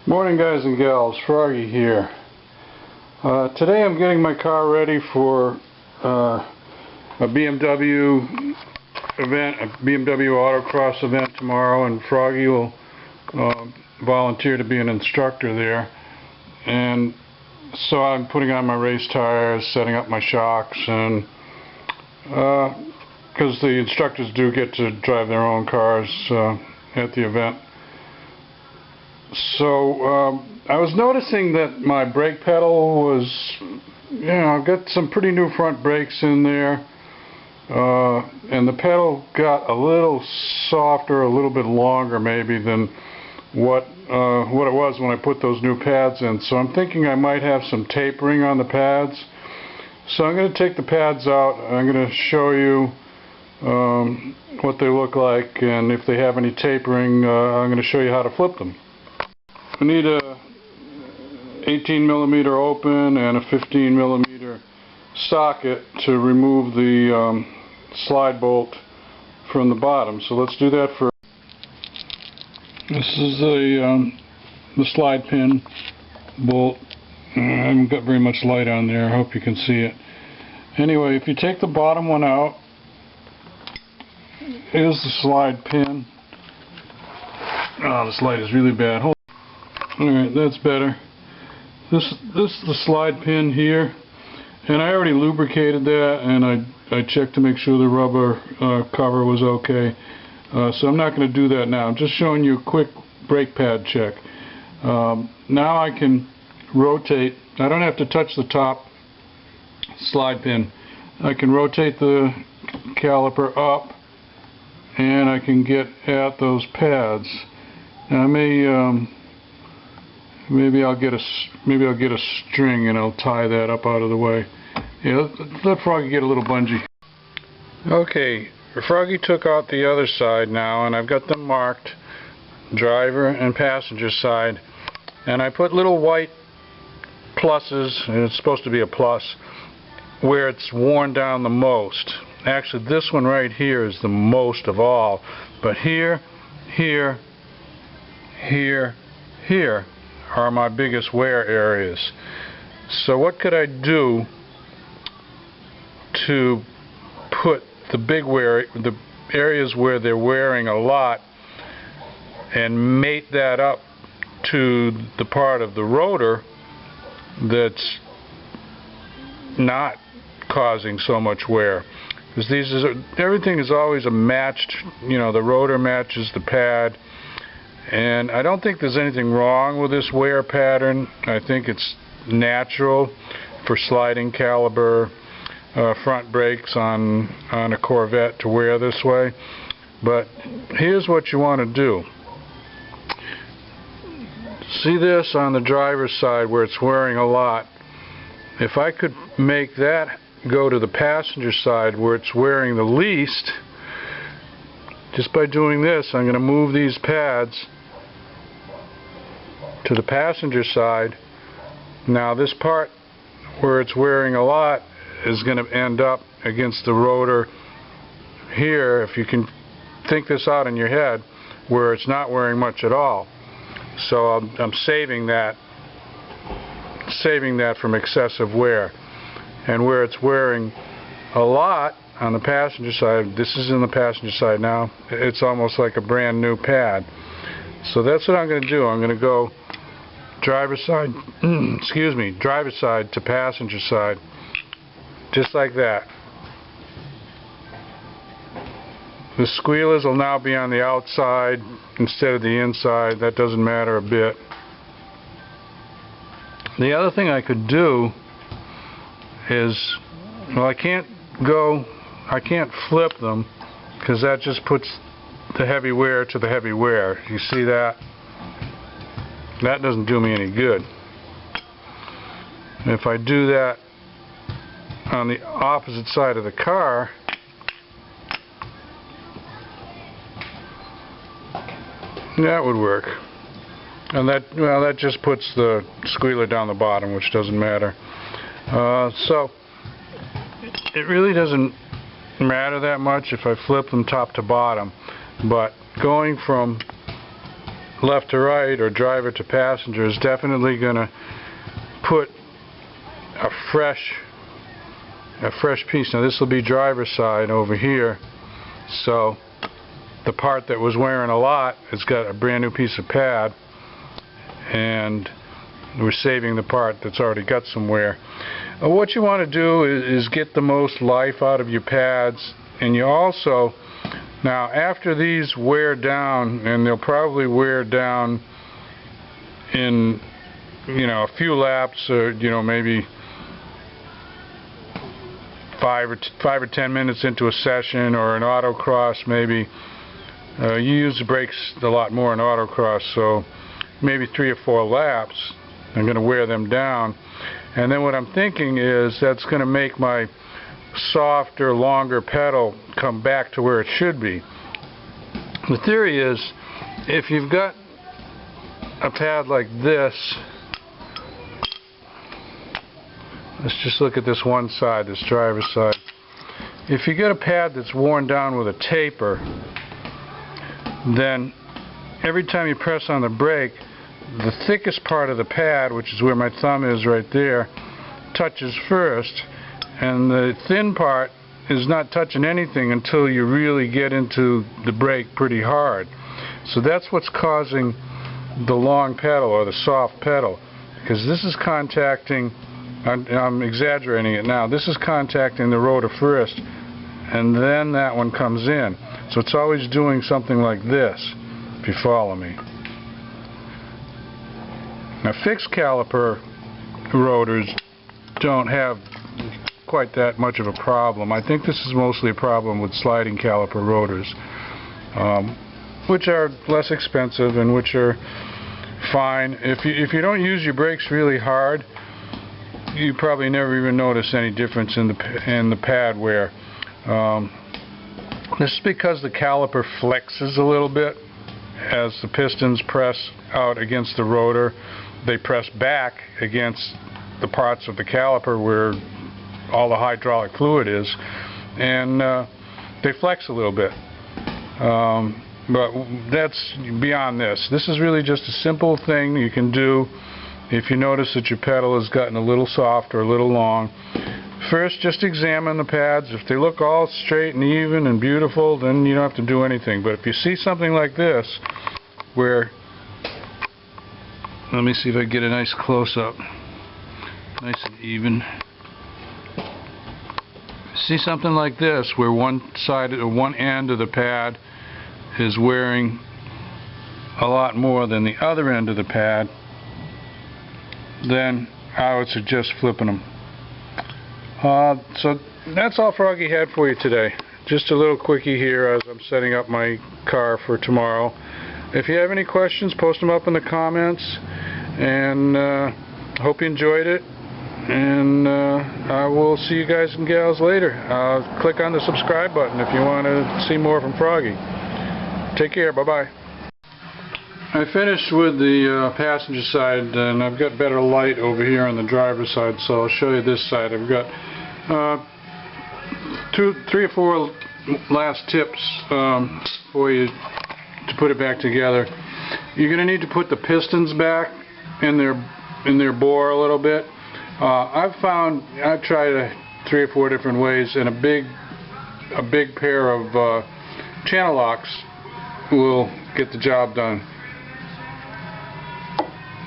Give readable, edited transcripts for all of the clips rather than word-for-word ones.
Morning, guys and gals. Froggy here. Today I'm getting my car ready for a BMW event, a BMW autocross event tomorrow, and Froggy will volunteer to be an instructor there. And so I'm putting on my race tires, setting up my shocks, and because the instructors do get to drive their own cars at the event. So I was noticing that my brake pedal was, I've got some pretty new front brakes in there, and the pedal got a little softer, a little bit longer maybe than what it was when I put those new pads in. So I'm thinking I might have some tapering on the pads. So I'm going to take the pads out. I'm going to show you what they look like, and if they have any tapering, I'm going to show you how to flip them. I need a 18mm open and a 15mm socket to remove the slide bolt from the bottom. So let's do that first. This is the slide pin bolt. I haven't got very much light on there. I hope you can see it. Anyway, if you take the bottom one out, here's the slide pin. Oh, this light is really bad. Alright, that's better. This is the slide pin here, and I already lubricated that, and I checked to make sure the rubber cover was okay. So I'm not going to do that now. I'm just showing you a quick brake pad check. Now I can rotate. I don't have to touch the top slide pin. I can rotate the caliper up, and I can get at those pads. Now I may maybe I'll get a string and I'll tie that up out of the way. Yeah, let Froggy get a little bungee. Okay, Froggy took out the other side now, and I've got them marked, driver and passenger side, and I put little white pluses, and it's supposed to be a plus, where it's worn down the most. Actually, this one right here is the most of all, but here, here, here, here are my biggest wear areas. So what could I do to put the areas where they're wearing a lot, and mate that up to the part of the rotor that's not causing so much wear? Because everything is always a matched, the rotor matches the pad. And I don't think there's anything wrong with this wear pattern. I think it's natural for sliding caliber front brakes on a Corvette to wear this way. But here's what you want to do. See this on the driver's side where it's wearing a lot? If I could make that go to the passenger side where it's wearing the least, just by doing this, I'm going to move these pads to the passenger side. Now this part where it's wearing a lot is going to end up against the rotor here, if you can think this out in your head, where it's not wearing much at all. So I'm saving that from excessive wear. And where it's wearing a lot on the passenger side, this is in the passenger side now, it's almost like a brand new pad. So that's what I'm going to do. I'm going to go driver's side, driver's side to passenger side, just like that. The squealers will now be on the outside instead of the inside. That doesn't matter a bit. The other thing I could do is, well, I can't flip them, because that just puts the heavy wear to the heavy wear. You see that? That doesn't do me any good. And if I do that on the opposite side of the car, that would work. And that just puts the squealer down the bottom, which doesn't matter. So it really doesn't matter that much if I flip them top to bottom, but going from left to right or driver to passenger is definitely going to put a fresh piece. Now this will be driver's side over here, so the part that was wearing a lot has got a brand new piece of pad, and we're saving the part that's already got some wear. What you want to do is get the most life out of your pads, and you also, now after these wear down, and they'll probably wear down in, you know, a few laps, or, you know, maybe 5 or 10 minutes into a session, or an autocross maybe. You use the brakes a lot more in autocross, so maybe 3 or 4 laps. I'm going to wear them down, and then what I'm thinking is that's going to make my softer, longer pedal come back to where it should be. The theory is, if you've got a pad like this, let's just look at this one side, this driver's side. If you get a pad that's worn down with a taper, then every time you press on the brake, the thickest part of the pad, which is where my thumb is right there, touches first, and the thin part is not touching anything until you really get into the brake pretty hard. So that's what's causing the long pedal, or the soft pedal, because this is contacting, I'm exaggerating it now, this is contacting the rotor first, and then that one comes in. So it's always doing something like this, if you follow me. Now fixed caliper rotors don't have quite that much of a problem. I think this is mostly a problem with sliding caliper rotors, which are less expensive and which are fine. If you don't use your brakes really hard, you probably never even notice any difference in the pad wear. This is because the caliper flexes a little bit as the pistons press out against the rotor. They press back against the parts of the caliper where all the hydraulic fluid is, and they flex a little bit. But that's beyond this. This is really just a simple thing you can do if you notice that your pedal has gotten a little soft or a little long. First, just examine the pads. If they look all straight and even and beautiful, then you don't have to do anything. But if you see something like this, where, let me see if I can get a nice close-up, nice and even. See something like this, where one side or one end of the pad is wearing a lot more than the other end of the pad, then I would suggest flipping them. So that's all Froggy had for you today. Just a little quickie here as I'm setting up my car for tomorrow. If you have any questions, post them up in the comments, and hope you enjoyed it, and I will see you guys and gals later. Click on the subscribe button if you want to see more from Froggy. Take care, bye-bye. I finished with the passenger side, and I've got better light over here on the driver's side, so I'll show you this side. I've got 3 or 4 last tips for you to put it back together. You're going to need to put the pistons back in their bore a little bit. I've tried 3 or 4 different ways, and a big pair of channel locks will get the job done.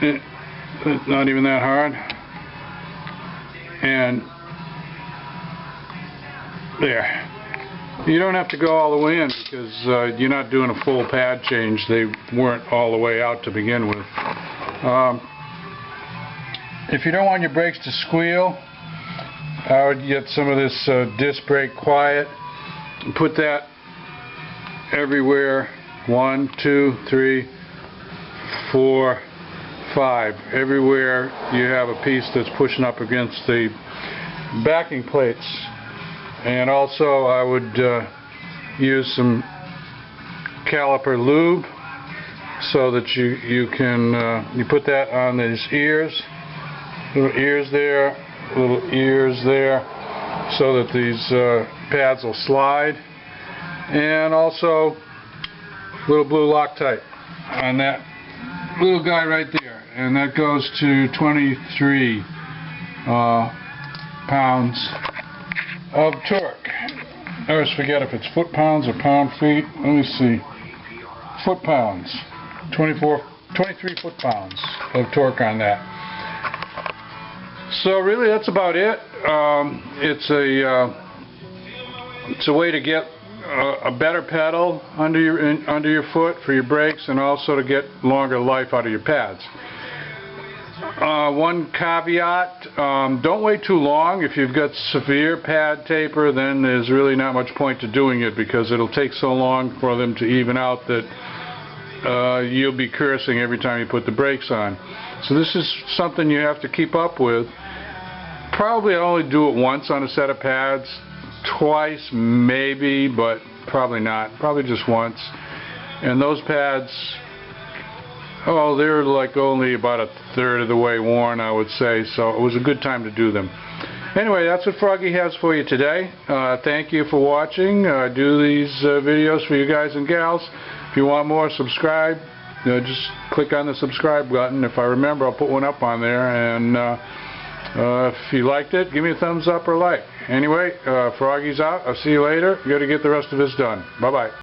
It's not even that hard, and there. You don't have to go all the way in, because you're not doing a full pad change. They weren't all the way out to begin with. If you don't want your brakes to squeal, I would get some of this disc brake quiet and put that everywhere. 1, 2, 3, 4, 5. Everywhere you have a piece that's pushing up against the backing plates. And also I would use some caliper lube, so that you can you put that on these ears, little ears there, little ears there, so that these pads will slide, and also little blue Loctite on that little guy right there, and that goes to 23 pounds of torque. I always forget if it's foot-pounds or pound-feet. Let me see. Foot-pounds. 23 foot-pounds of torque on that. So really that's about it. It's a way to get a better pedal under your foot for your brakes, and also to get longer life out of your pads. One caveat, don't wait too long. If you've got severe pad taper, then there's really not much point to doing it, because it'll take so long for them to even out that you'll be cursing every time you put the brakes on. So this is something you have to keep up with. Probably I'll only do it once on a set of pads, twice maybe, but probably not. Probably just once. And those pads, oh, they're like only about a third of the way worn, I would say, so it was a good time to do them. Anyway, that's what Froggy has for you today. Thank you for watching. I do these videos for you guys and gals. If you want more, subscribe. Just click on the subscribe button. If I remember, I'll put one up on there. And if you liked it, give me a thumbs up or like. Anyway, Froggy's out. I'll see you later. Got to get the rest of this done. Bye-bye.